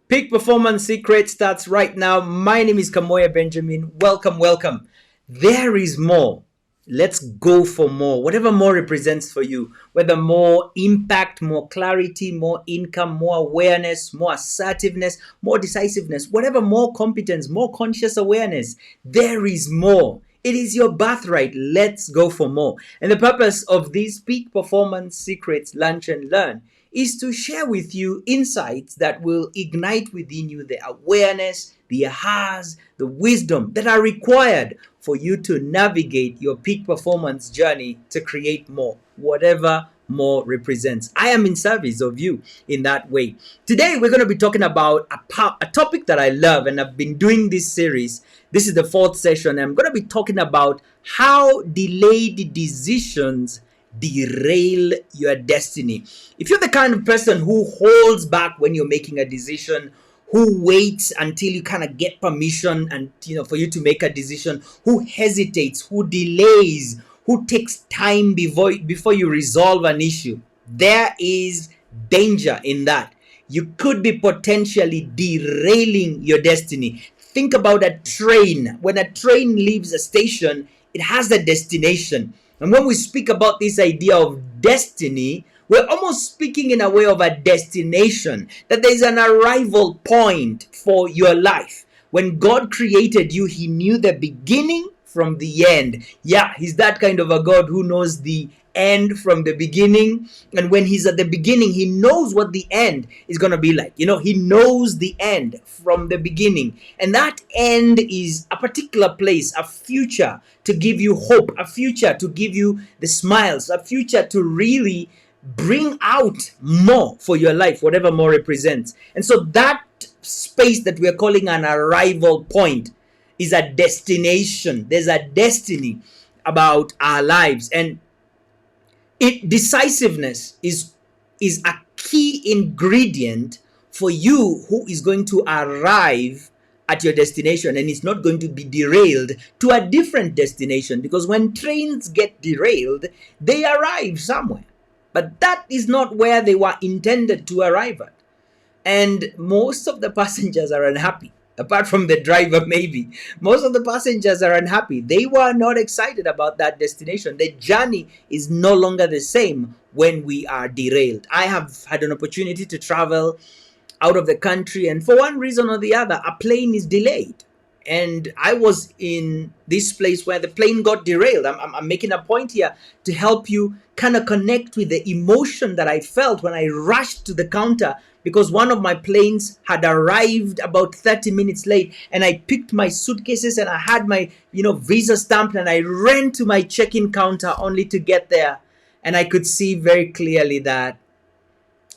Peak Performance Secret starts right now. My name is Kamoye Benjamin. Welcome, welcome. There is more. Let's go for more. Whatever more represents for you, whether more impact, more clarity, more income, more awareness, more assertiveness, more decisiveness, whatever more competence, more conscious awareness, there is more. It is your birthright. Let's go for more. And the purpose of this Peak Performance Secrets Lunch and Learn is to share with you insights that will ignite within you the awareness, the ahas, the wisdom that are required for you to navigate your peak performance journey to create more, whatever more represents. I am in service of you in that way. Today, we're going to be talking about a topic that I love, and I've been doing this series. This is the fourth session. I'm going to be talking about how delayed decisions derail your destiny. If you're the kind of person who holds back when you're making a decision, who waits until you kind of get permission and for you to make a decision, who hesitates, who delays, who takes time before you resolve an issue, there is danger in that. You could be potentially derailing your destiny. Think about a train. When a train leaves a station, it has a destination. And when we speak about this idea of destiny, we're almost speaking in a way of a destination, that there's an arrival point for your life. When God created you, He knew the beginning from the end. Yeah, He's that kind of a God who knows the end from the beginning. And when He's at the beginning, He knows what the end is going to be like. He knows the end from the beginning. And that end is a particular place, a future to give you hope, a future to give you the smiles, a future to really bring out more for your life, whatever more represents. And so that space that we're calling an arrival point is a destination. There's a destiny about our lives. And decisiveness is a key ingredient for you who is going to arrive at your destination, and it's not going to be derailed to a different destination, because when trains get derailed, they arrive somewhere, but that is not where they were intended to arrive at. And most of the passengers are unhappy. Apart from the driver, maybe. Most of the passengers are unhappy. They were not excited about that destination. The journey is no longer the same when we are derailed. I have had an opportunity to travel out of the country, and for one reason or the other, a plane is delayed. And I was in this place where the plane got derailed. I'm making a point here to help you kind of connect with the emotion that I felt when I rushed to the counter, because one of my planes had arrived about 30 minutes late, and I picked my suitcases and I had my visa stamped, and I ran to my check-in counter only to get there, and I could see very clearly that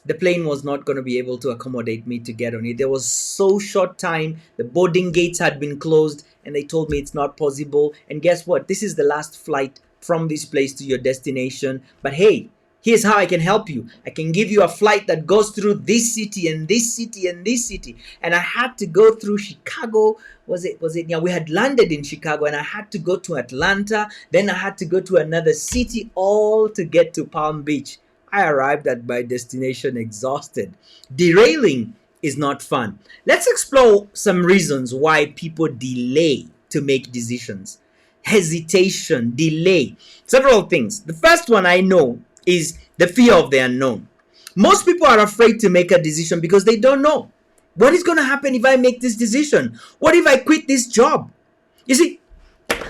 the plane was not going to be able to accommodate me to get on it. There was so short time. The boarding gates had been closed, and they told me it's not possible. And guess what? This is the last flight from this place to your destination. But hey, here's how I can help you. I can give you a flight that goes through this city and this city and this city. And I had to go through Chicago. Was it? Yeah, we had landed in Chicago, and I had to go to Atlanta. Then I had to go to another city, all to get to Palm Beach. I arrived at my destination exhausted. Derailing is not fun. Let's explore some reasons why people delay to make decisions. Hesitation, delay, several things. The first one I know is the fear of the unknown. Most people are afraid to make a decision because they don't know. What is going to happen if I make this decision? What if I quit this job? You see,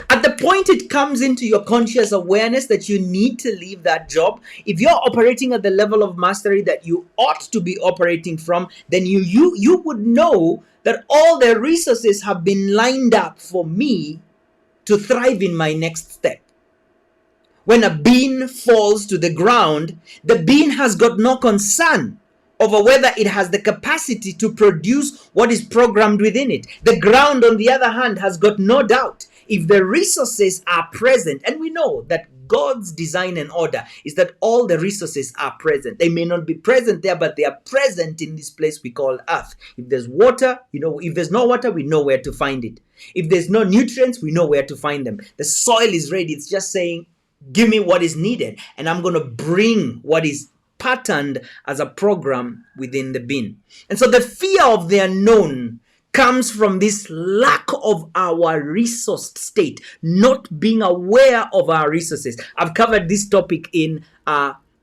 at the point it comes into your conscious awareness that you need to leave that job, if you're operating at the level of mastery that you ought to be operating from, then you would know that all the resources have been lined up for me to thrive in my next step. When a bean falls to the ground, the bean has got no concern over whether it has the capacity to produce what is programmed within it. The ground, on the other hand, has got no doubt. If the resources are present, and we know that God's design and order is that all the resources are present. They may not be present there, but they are present in this place we call earth. If there's water, if there's no water, we know where to find it. If there's no nutrients, we know where to find them. The soil is ready. It's just saying, give me what is needed, and I'm going to bring what is patterned as a program within the bin. And so the fear of the unknown comes from this lack of our resource state, not being aware of our resources. I've covered this topic in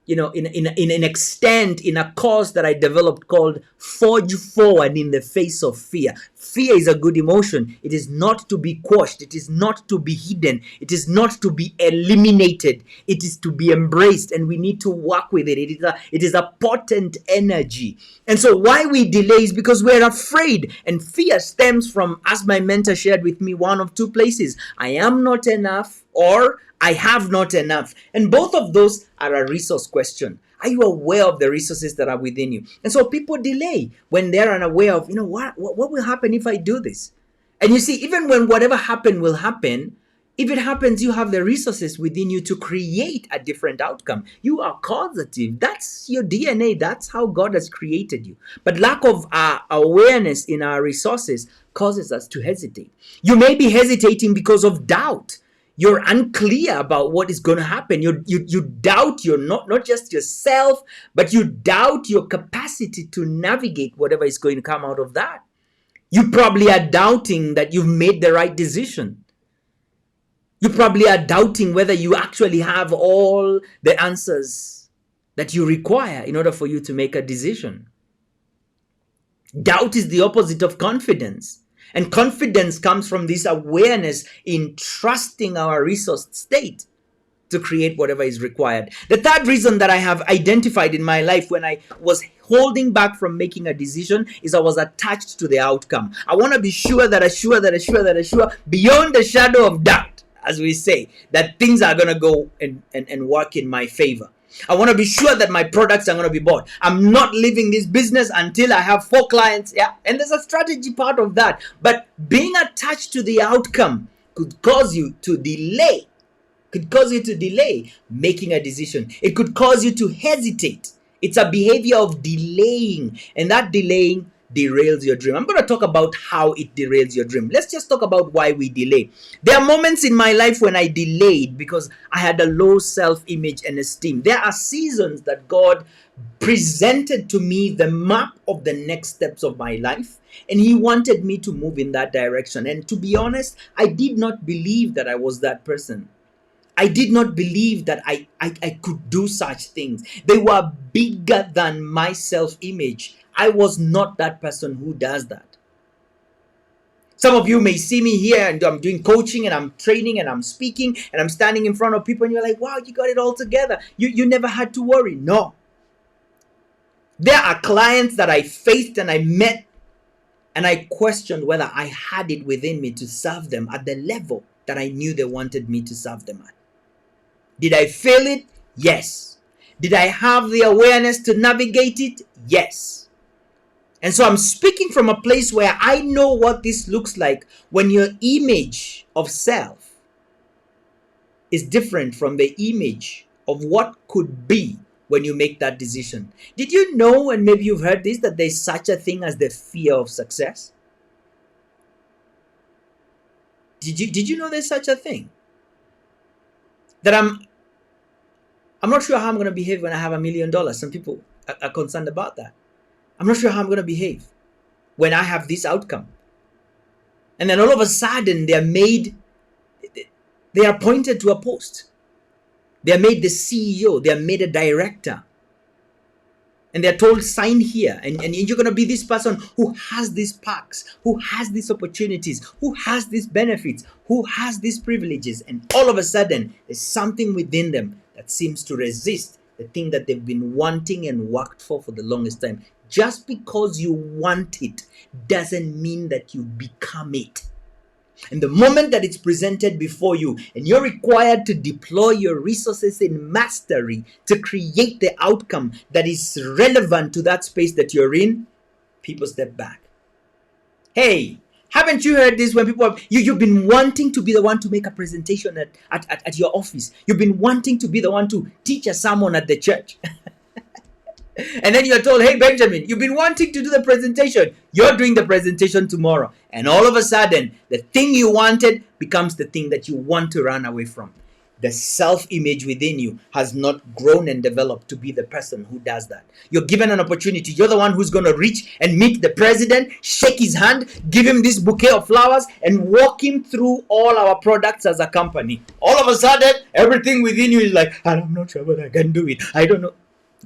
in an extent in a course that I developed called Forge Forward in the Face of Fear. Fear is a good emotion. It is not to be quashed. It is not to be hidden. It is not to be eliminated. It is to be embraced, and we need to work with it. It is a potent energy. And so why we delay is because we're afraid, and fear stems from, as my mentor shared with me, one of two places. I am not enough, or I have not enough. And both of those are a resource question. Are you aware of the resources that are within you? And so people delay when they're unaware of, what will happen if I do this? And you see, even when whatever happen will happen, if it happens, you have the resources within you to create a different outcome. You are causative. That's your DNA. That's how God has created you. But lack of awareness in our resources causes us to hesitate. You may be hesitating because of doubt. You're unclear about what is going to happen. You doubt you're not just yourself, but you doubt your capacity to navigate whatever is going to come out of that. You probably are doubting that you've made the right decision. You probably are doubting whether you actually have all the answers that you require in order for you to make a decision. Doubt is the opposite of confidence. And confidence comes from this awareness in trusting our resource state to create whatever is required. The third reason that I have identified in my life when I was holding back from making a decision is I was attached to the outcome. I want to be sure beyond the shadow of doubt, as we say, that things are going to go and work in my favor. I want to be sure that my products are going to be bought. I'm not leaving this business until I have 4 clients. Yeah, and there's a strategy part of that. But being attached to the outcome could cause you to delay. Making a decision. It could cause you to hesitate. It's a behavior of delaying, and that delaying derails your dream. I'm going to talk about how it derails your dream. Let's just talk about why we delay. There are moments in my life when I delayed because I had a low self-image and esteem. There are seasons that God presented to me the map of the next steps of my life, and He wanted me to move in that direction. And to be honest, I did not believe that I was that person. I did not believe that I could do such things. They were bigger than my self-image. I was not that person who does that. Some of you may see me here and I'm doing coaching and I'm training and I'm speaking and I'm standing in front of people and you're like, wow, you got it all together. You never had to worry. No. There are clients that I faced and I met and I questioned whether I had it within me to serve them at the level that I knew they wanted me to serve them at. Did I fail it? Yes. Did I have the awareness to navigate it? Yes. And so I'm speaking from a place where I know what this looks like when your image of self is different from the image of what could be when you make that decision. Did you know, and maybe you've heard this, that there's such a thing as the fear of success? Did you know there's such a thing? That I'm not sure how I'm going to behave when I have $1 million. Some people are concerned about that. I'm not sure how I'm going to behave when I have this outcome. And then all of a sudden they are appointed to a post. They are made the CEO. They are made a director. And they're told, sign here. And you're going to be this person who has these perks, who has these opportunities, who has these benefits, who has these privileges. And all of a sudden, there's something within them that seems to resist the thing that they've been wanting and worked for the longest time. Just because you want it doesn't mean that you become it. And the moment that it's presented before you and you're required to deploy your resources in mastery to create the outcome that is relevant to that space that you're in, people step back. Hey, haven't you heard this when people you've been wanting to be the one to make a presentation at your office. You've been wanting to be the one to teach a sermon at the church. And then you're told, hey, Benjamin, you've been wanting to do the presentation. You're doing the presentation tomorrow. And all of a sudden, the thing you wanted becomes the thing that you want to run away from. The self-image within you has not grown and developed to be the person who does that. You're given an opportunity. You're the one who's going to reach and meet the president, shake his hand, give him this bouquet of flowers, and walk him through all our products as a company. All of a sudden, everything within you is like, I'm not sure whether I can do it. I don't know.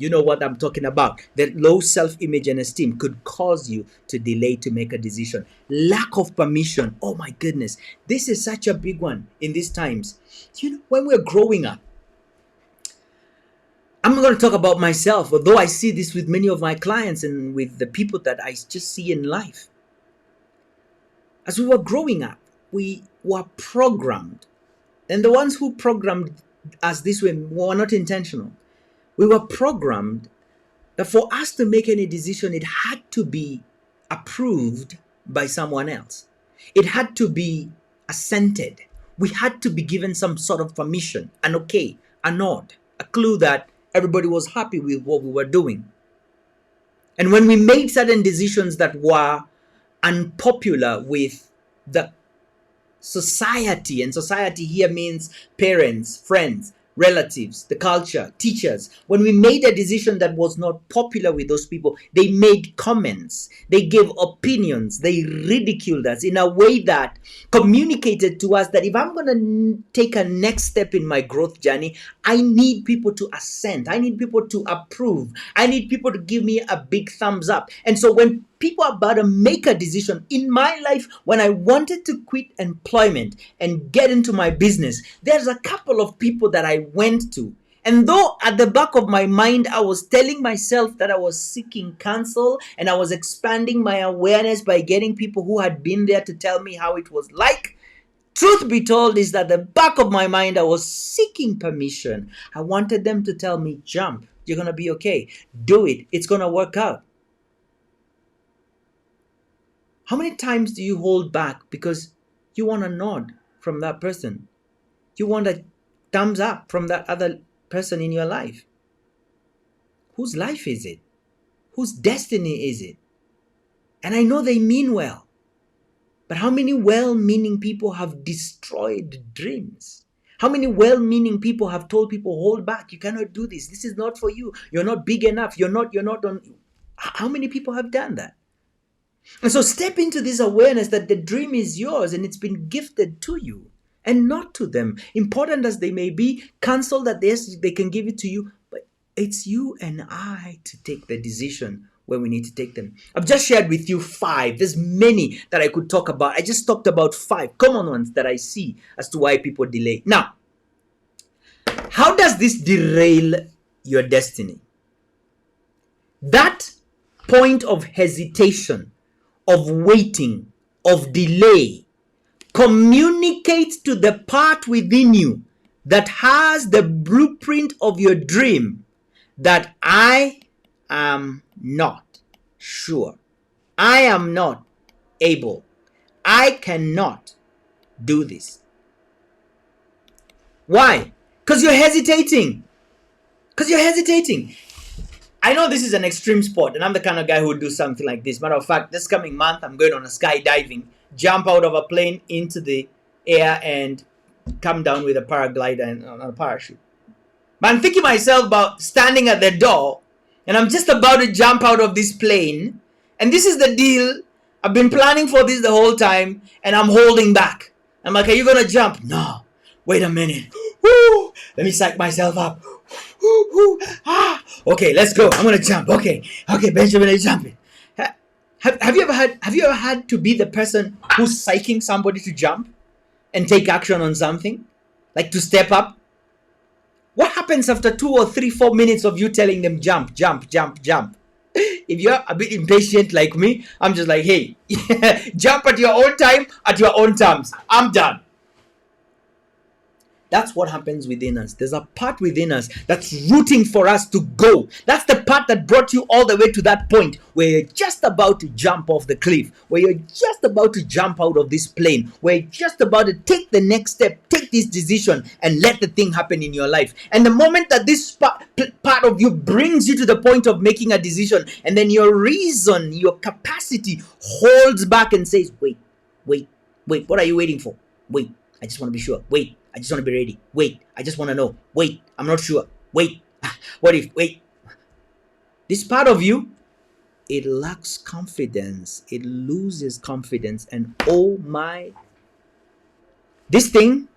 You know what I'm talking about. That low self-image and esteem could cause you to delay to make a decision. Lack of permission. Oh my goodness. This is such a big one in these times. You know, when we're growing up, I'm not going to talk about myself, although I see this with many of my clients and with the people that I just see in life. As we were growing up, we were programmed. And the ones who programmed us this way were not intentional. We were programmed that for us to make any decision, it had to be approved by someone else. It had to be assented. We had to be given some sort of permission, an okay, a nod, a clue that everybody was happy with what we were doing. And when we made certain decisions that were unpopular with the society, and society here means parents, friends, relatives, the culture, teachers, when we made a decision that was not popular with those people, they made comments, they gave opinions, they ridiculed us in a way that communicated to us that if I'm going to take a next step in my growth journey, I need people to assent, I need people to approve, I need people to give me a big thumbs up. And so when people are about to make a decision in my life, when I wanted to quit employment and get into my business, there's a couple of people that I went to. And though at the back of my mind, I was telling myself that I was seeking counsel and I was expanding my awareness by getting people who had been there to tell me how it was like, truth be told is that the back of my mind, I was seeking permission. I wanted them to tell me, jump, you're going to be okay. Do it. It's going to work out. How many times do you hold back because you want a nod from that person? You want a thumbs up from that other person in your life? Whose life is it? Whose destiny is it? And I know they mean well. But how many well-meaning people have destroyed dreams? How many well-meaning people have told people, hold back, you cannot do this. This is not for you. You're not big enough. You're not on. How many people have done that? And so step into this awareness that the dream is yours and it's been gifted to you and not to them. Important as they may be, counsel that they can give it to you, but it's you and I to take the decision where we need to take them. I've just shared with you 5. There's many that I could talk about. I just talked about 5 common ones that I see as to why people delay. Now, how does this derail your destiny? That point of hesitation, of waiting, of delay, communicate to the part within you that has the blueprint of your dream that I am not sure. I am not able. I cannot do this. Why? Because you're hesitating. I know this is an extreme sport, and I'm the kind of guy who would do something like this. Matter of fact, this coming month, I'm going on a skydiving, jump out of a plane into the air and come down with a paraglider and on a parachute. But I'm thinking myself about standing at the door, and I'm just about to jump out of this plane, and this is the deal. I've been planning for this the whole time, and I'm holding back. I'm like, are you going to jump? No. Wait a minute. Woo! Let me psych myself up. Woo, woo, ah. Okay, let's go. I'm gonna jump. Okay, Benjamin is jumping. Have you ever had to be the person who's psyching somebody to jump and take action on something, like to step up? What happens after 2 or 3, 4 minutes of you telling them jump? If you're a bit impatient like me, I'm just like, hey, jump at your own time, at your own terms. I'm done. That's what happens within us. There's a part within us that's rooting for us to go. That's the part that brought you all the way to that point where you're just about to jump off the cliff, where you're just about to jump out of this plane, where you're just about to take the next step, take this decision, and let the thing happen in your life. And the moment that this part of you brings you to the point of making a decision, and then your reason, your capacity holds back and says, wait, what are you waiting for? Wait, I just want to be sure. Wait, I just want to be ready. Wait, I just want to know. Wait, I'm not sure. Wait, what if? Wait. This part of you, it lacks confidence. It loses confidence. And oh my, this thing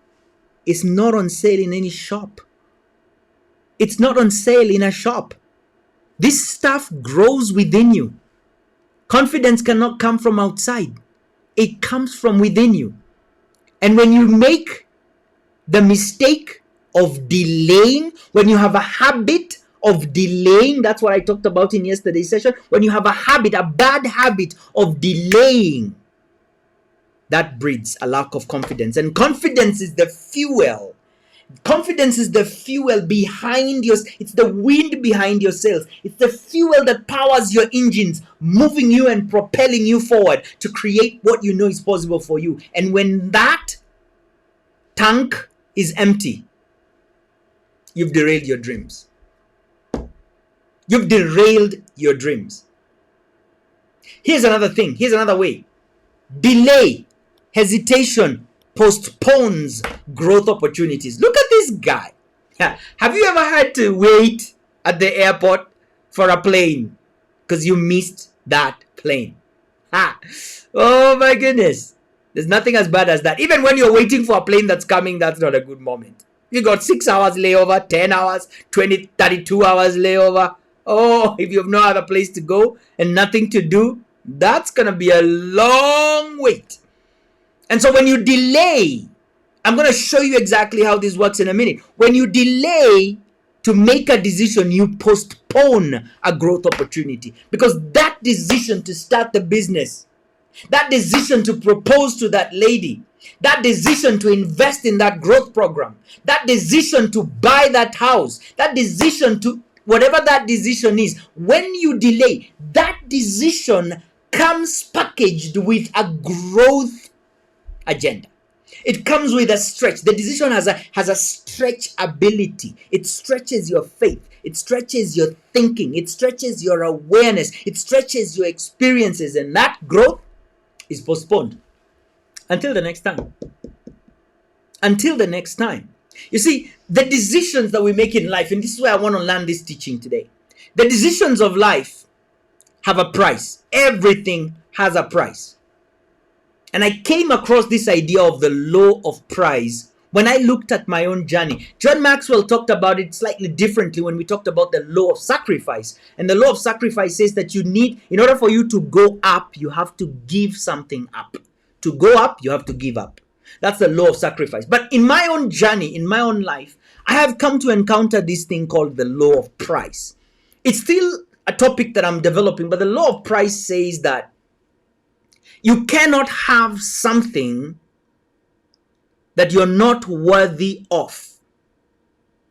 is not on sale in any shop. It's not on sale in a shop. This stuff grows within you. Confidence cannot come from outside. It comes from within you. And when you make the mistake of delaying, when you have a habit of delaying, that's what I talked about in yesterday's session. When you have a habit, a bad habit of delaying, that breeds a lack of confidence. And confidence is the fuel. Confidence is the fuel behind your, it's the wind behind your sails. It's the fuel that powers your engines, moving you and propelling you forward to create what you know is possible for you. And when that tank is empty, you've derailed your dreams. You've derailed your dreams. Here's another thing. Here's another way. Delay, hesitation, postpones growth opportunities. Look at this guy. Have you ever had to wait at the airport for a plane because you missed that plane? Oh my goodness. There's nothing as bad as that. Even when you're waiting for a plane that's coming, that's not a good moment. You got 6 hours layover, 10 hours, 20, 32 hours layover. Oh, if you have no other place to go and nothing to do, that's going to be a long wait. And so when you delay, I'm going to show you exactly how this works in a minute. When you delay to make a decision, you postpone a growth opportunity. Because that decision to start the business, that decision to propose to that lady, that decision to invest in that growth program, that decision to buy that house, that decision to whatever that decision is, when you delay, that decision comes packaged with a growth agenda. It comes with a stretch. The decision has a stretch ability. It stretches your faith. It stretches your thinking. It stretches your awareness. It stretches your experiences, and that growth is postponed until the next time. Until the next time. You see, the decisions that we make in life, and this is where I want to land this teaching today. The decisions of life have a price. Everything has a price. And I came across this idea of the law of price when I looked at my own journey. John Maxwell talked about it slightly differently when we talked about the law of sacrifice. And the law of sacrifice says that you need, in order for you to go up, you have to give something up. To go up, you have to give up. That's the law of sacrifice. But in my own journey, in my own life, I have come to encounter this thing called the law of price. It's still a topic that I'm developing, but the law of price says that you cannot have something that you're not worthy of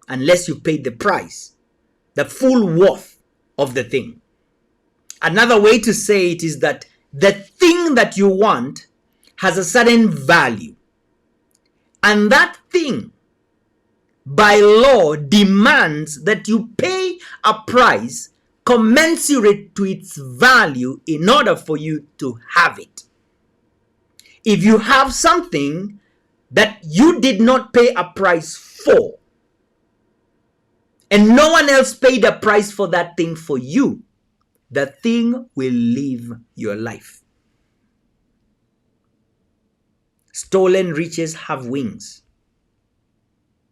unless you pay the price, the full worth of the thing. Another way to say it is that the thing that you want has a certain value. And that thing, by law, demands that you pay a price commensurate to its value in order for you to have it. If you have something that you did not pay a price for, and no one else paid a price for that thing for you, the thing will live your life. Stolen riches have wings.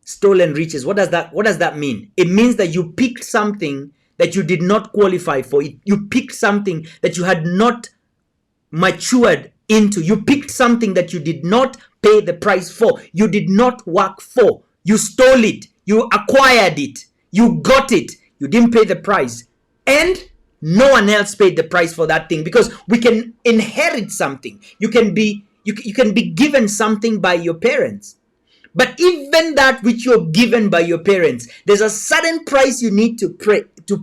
Stolen riches, what does that mean? It means that you picked something that you did not qualify for. You picked something that you had not matured into. You picked something that you did not pay the price for. You did not work for. You stole it. You acquired it. You got it. You didn't pay the price. And no one else paid the price for that thing, because we can inherit something. You can be given something by your parents. But even that which you're given by your parents, there's a certain price you need to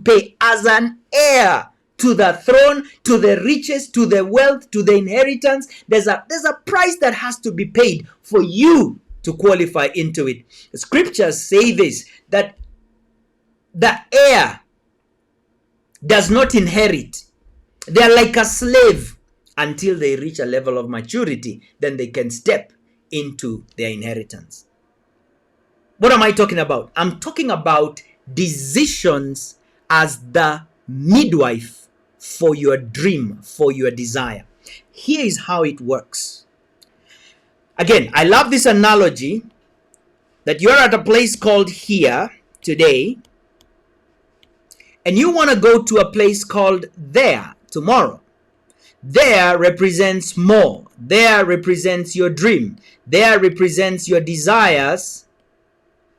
pay as an heir to the throne, to the riches, to the wealth, to the inheritance. There's a price that has to be paid for you to qualify into it. The scriptures say this, that the heir does not inherit. They're like a slave until they reach a level of maturity. Then they can step into their inheritance. What am I talking about? I'm talking about decisions as the midwife for your dream, for your desire. Here is how it works. Again, I love this analogy that you're at a place called here today, and you want to go to a place called there tomorrow. There represents more. There represents your dream. There represents your desires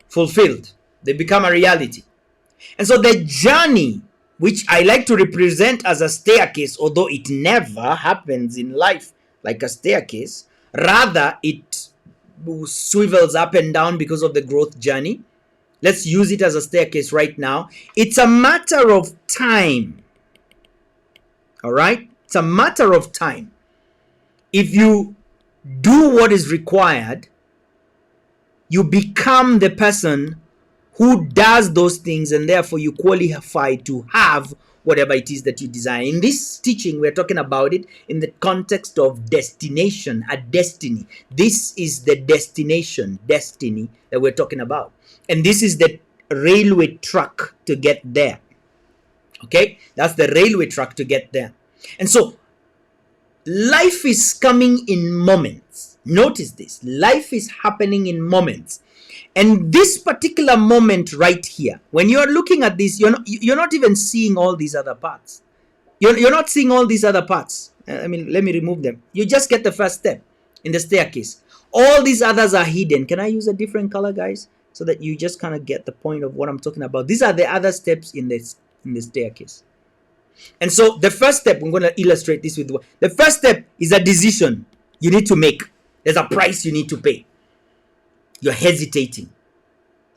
fulfilled. They become a reality. And so the journey, which I like to represent as a staircase, although it never happens in life like a staircase, rather it swivels up and down because of the growth journey. Let's use it as a staircase right now. It's a matter of time. All right? It's a matter of time. If you do what is required, you become the person who does those things, and therefore you qualify to have whatever it is that you desire. In this teaching, we're talking about it in the context of destination, a destiny. This is the destination, destiny that we're talking about. And this is the railway track to get there. Okay? That's the railway track to get there. And so, life is coming in moments. Notice this. Life is happening in moments. And this particular moment right here, when you're looking at this, you're not even seeing all these other parts. You're not seeing all these other parts. I mean, let me remove them. You just get the first step in the staircase. All these others are hidden. Can I use a different color, guys? So that you just kind of get the point of what I'm talking about. These are the other steps in the staircase. And so the first step, I'm going to illustrate this with the first step is a decision you need to make. There's a price you need to pay. You're hesitating.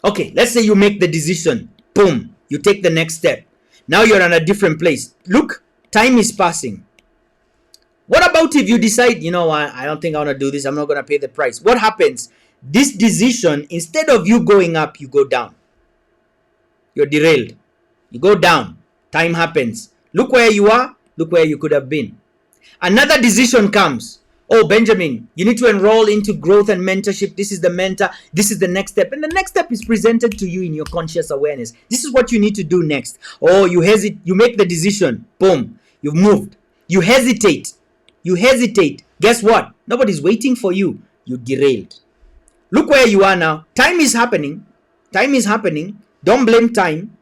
Okay, let's say you make the decision. Boom, you take the next step. Now you're in a different place. Look, time is passing. What about if you decide, you know what, I don't think I want to do this. I'm not going to pay the price. What happens? This decision, instead of you going up, you go down. You're derailed. You go down. Time happens. Look where you are. Look where you could have been. Another decision comes. Oh, Benjamin, you need to enroll into growth and mentorship. This is the mentor. This is the next step. And the next step is presented to you in your conscious awareness. This is what you need to do next. Oh, you hesitate. You make the decision. Boom. You've moved. You hesitate. You hesitate. Guess what? Nobody's waiting for you. You derailed. Look where you are now. Time is happening. Time is happening. Don't blame time.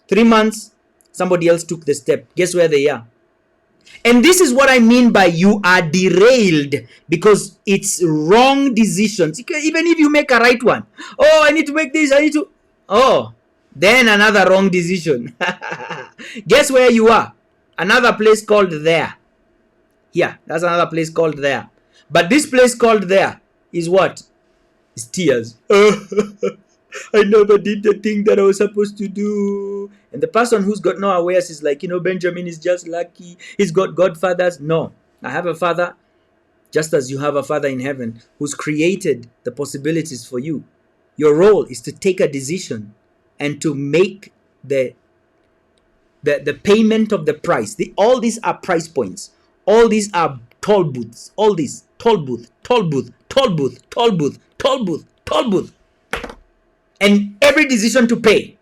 3 months, somebody else took the step. Guess where they are? And this is what I mean by you are derailed, because it's wrong decisions. Even if you make a right one. Oh, I need to make this. I need to. Oh, then another wrong decision. Guess where you are? Another place called there. Yeah, that's another place called there. But this place called there is what? It's tears. I never did the thing that I was supposed to do. And the person who's got no awareness is like, Benjamin is just lucky. He's got godfathers. No, I have a father, just as you have a father in heaven who's created the possibilities for you. Your role is to take a decision and to make the payment of the price. All these are price points. All these are toll booths. All these toll booth, toll booth, toll booth, toll booth, toll booth, toll booth. And every decision to pay,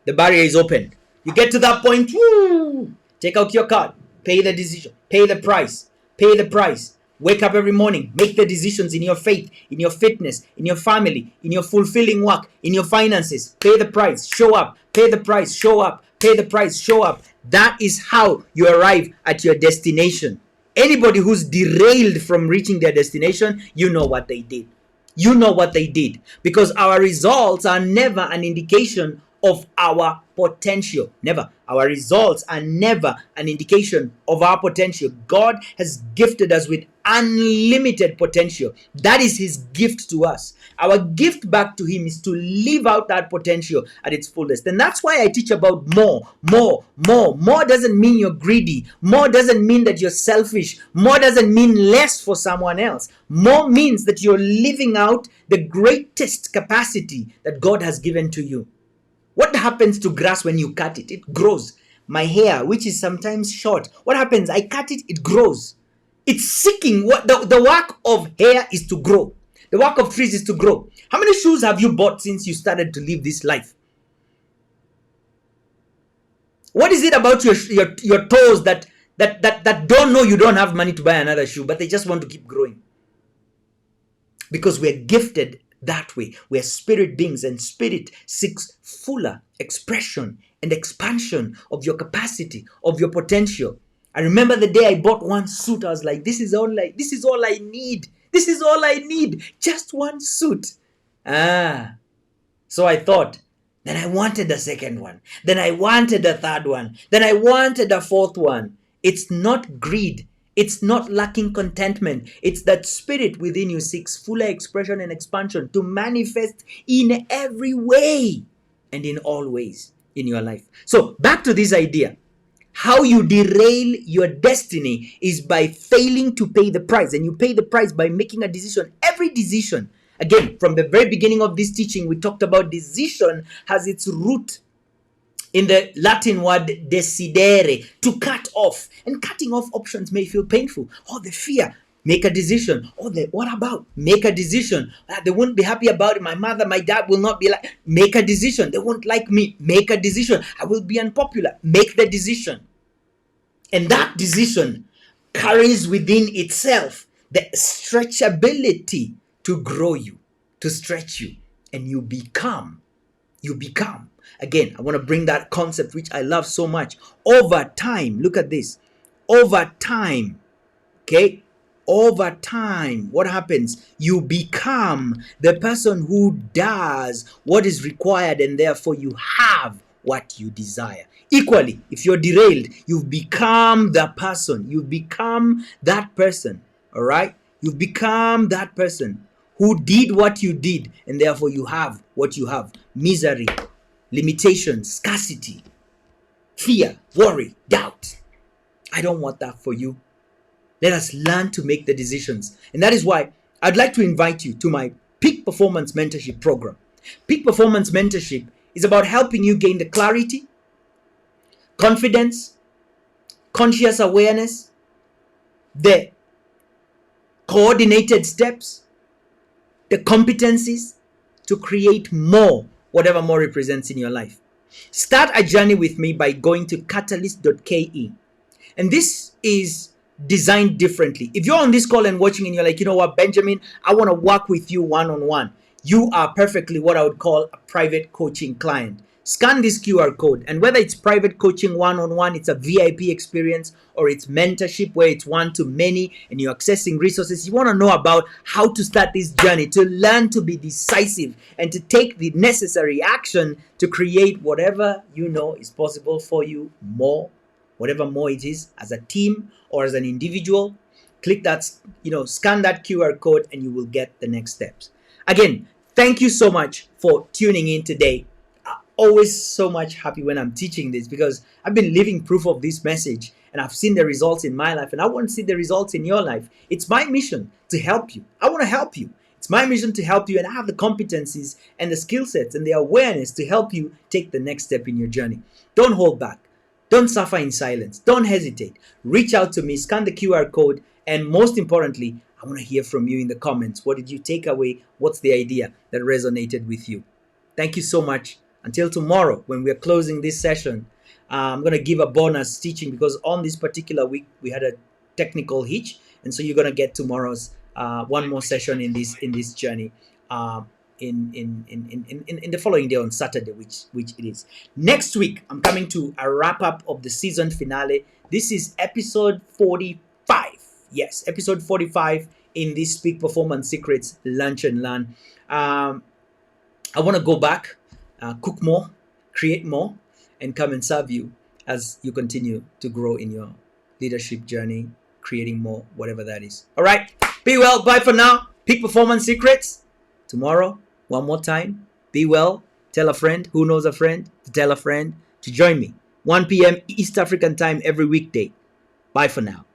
the barrier is open. You get to that point, woo, take out your card, pay the decision, pay the price, pay the price. Wake up every morning, make the decisions in your faith, in your fitness, in your family, in your fulfilling work, in your finances. Pay the price, show up, pay the price, show up, pay the price, show up. That is how you arrive at your destination. Anybody who's derailed from reaching their destination, you know what they did. You know what they did, because our results are never an indication of our potential. Never. Our results are never an indication of our potential. God has gifted us with unlimited potential. That is his gift to us. Our gift back to him is to live out that potential at its fullest. And that's why I teach about more, more, more. More doesn't mean you're greedy. More doesn't mean that you're selfish. More doesn't mean less for someone else. More means that you're living out the greatest capacity that God has given to you. What happens to grass when you cut it? It grows. My hair, which is sometimes short, what happens? I cut it, it grows. It's seeking. What the work of hair is to grow. The work of trees is to grow. How many shoes have you bought since you started to live this life? What is it about your toes that don't know you don't have money to buy another shoe, but they just want to keep growing? Because we're gifted that way. We're spirit beings, and spirit seeks fuller expression and expansion of your capacity, of your potential. I remember the day I bought one suit, I was like, this is all I need. This is all I need. Just one suit. So I thought, then I wanted the second one. Then I wanted the third one. Then I wanted the fourth one. It's not greed. It's not lacking contentment. It's that spirit within you seeks fuller expression and expansion to manifest in every way and in all ways in your life. So back to this idea. How you derail your destiny is by failing to pay the price. And you pay the price by making a decision. Every decision. Again, from the very beginning of this teaching, we talked about decision has its root in the Latin word decidere, to cut off. And cutting off options may feel painful. Oh, the fear. Make a decision. Oh, what about? Make a decision. They won't be happy about it. My mother, my dad will not be like. Make a decision. They won't like me. Make a decision. I will be unpopular. Make the decision. And that decision carries within itself the stretchability to grow you, to stretch you, and you become. Again, I want to bring that concept which I love so much. Over time, look at this. Over time, okay? Over time, what happens? You become the person who does what is required, and therefore you have what you desire. Equally, if you're derailed, you've become the person. You've become that person, all right? You've become that person who did what you did, and therefore you have what you have. Misery, limitation, scarcity, fear, worry, doubt. I don't want that for you. Let us learn to make the decisions. And that is why I'd like to invite you to my Peak Performance Mentorship program. Peak Performance Mentorship is about helping you gain the clarity, confidence, conscious awareness, the coordinated steps, the competencies to create more, whatever more represents in your life. Start a journey with me by going to catalyst.ke. And this is designed differently. If you're on this call and watching and you're like, you know what, Benjamin, I want to work with you one-on-one. You are perfectly what I would call a private coaching client. Scan this QR code, and whether it's private coaching one-on-one, it's a VIP experience, or it's mentorship where it's one-to-many and you're accessing resources, you want to know about how to start this journey, to learn to be decisive and to take the necessary action to create whatever you know is possible for you more, whatever more it is, as a team or as an individual. Click that, scan that QR code and you will get the next steps. Again, thank you so much for tuning in today. Always so much happy when I'm teaching this, because I've been living proof of this message and I've seen the results in my life, and I want to see the results in your life. It's my mission to help you. I want to help you. It's my mission to help you, and I have the competencies and the skill sets and the awareness to help you take the next step in your journey. Don't hold back. Don't suffer in silence. Don't hesitate. Reach out to me, scan the QR code, and most importantly, I want to hear from you in the comments. What did you take away? What's the idea that resonated with you? Thank you so much. Until tomorrow, when we're closing this session, I'm going to give a bonus teaching, because on this particular week, we had a technical hitch. And so you're going to get tomorrow's one more session in this journey in the following day on Saturday, which it is. Next week, I'm coming to a wrap-up of the season finale. This is episode 45. Yes, episode 45 in this Peak Performance Secrets Lunch and Learn. I want to go back, cook more, create more, and come and serve you as you continue to grow in your leadership journey, creating more, whatever that is. All right, be well. Bye for now. Peak Performance Secrets. Tomorrow, one more time. Be well. Tell a friend who knows a friend to tell a friend to join me. 1 p.m. East African time every weekday. Bye for now.